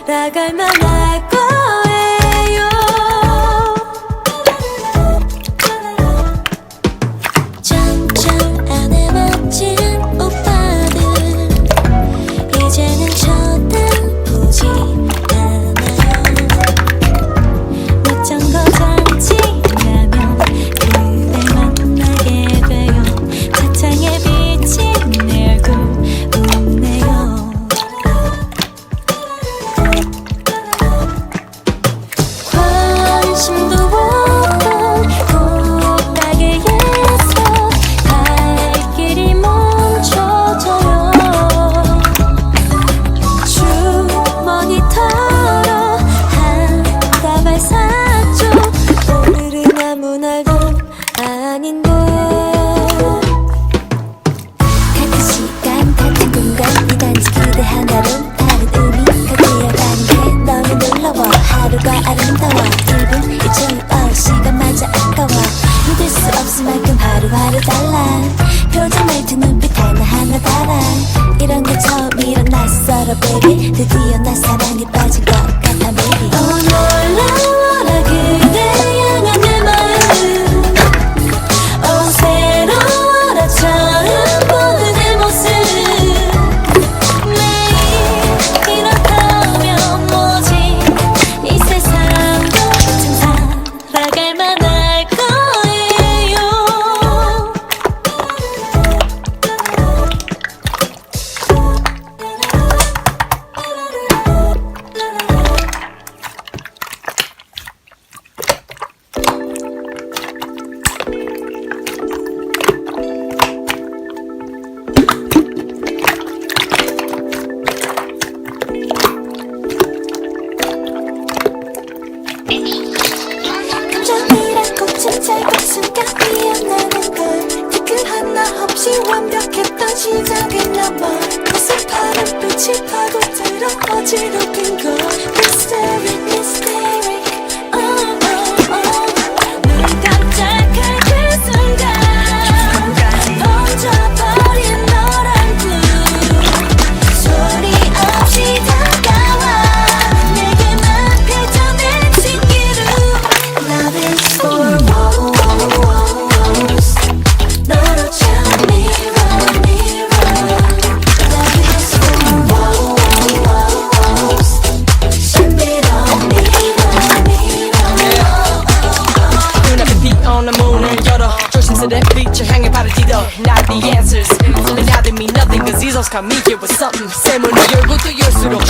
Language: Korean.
돌아갈만 할 거예요. 점점 안에 멋진 오빠들 이제는 쳐다보지 않아요. 멋진 거 잠지라면 그댈 만나게 돼요. 차창에 비친 내 얼굴 웃네요. 관심도 없던 꽃가게에서 갈 길이 멈춰져요. 주머니 털어 한 다발 샀죠. 오늘은 아무 날도 아닌데 같은 시간 같은 공간 이 단지 기대 하나로 다른 의미가 되어가는 게 너무 놀라워. 하루가 아름다워 1분 1초 시간 맞아 아까워. 믿을 수 없을 만큼 하루하루 달라. 표정 말투 눈빛 하나하나 달아. 이런 게 처음이라 낯설어 baby. 드디어 나 사랑에 빠진 것 같아 baby. 놀라워라 그대 향한 내 마음. 새로워라 처음 보는 내 모습. 매일 이렇다면 뭐지 이 세상도 참 살아갈 만할 거예요. 감정이란 꽃은 짧은 순간 피어나는 걸. 뒤끝 하나 없이 완벽했던 시작은 넘어 거센 파란빛이 파고들어 어지럽힌 걸. Mysteric, mysteric, oh, oh, oh. 눈 깜짝할 그 순간 번져버린 너란 blue. 소리 없이 다가와 내게만 펼쳐낸 신기루. Love is for woes. 너로 참 mirror, mirror. Love is for woes. 신비로운 mirror, mirror. 눈앞에 비오는 문을 열어 조심스레 빛을 향해 발을 디뎌 Not the answers Feeling out of me nothing Cause these hoes come me here with something 새 문을 열고 또 열수록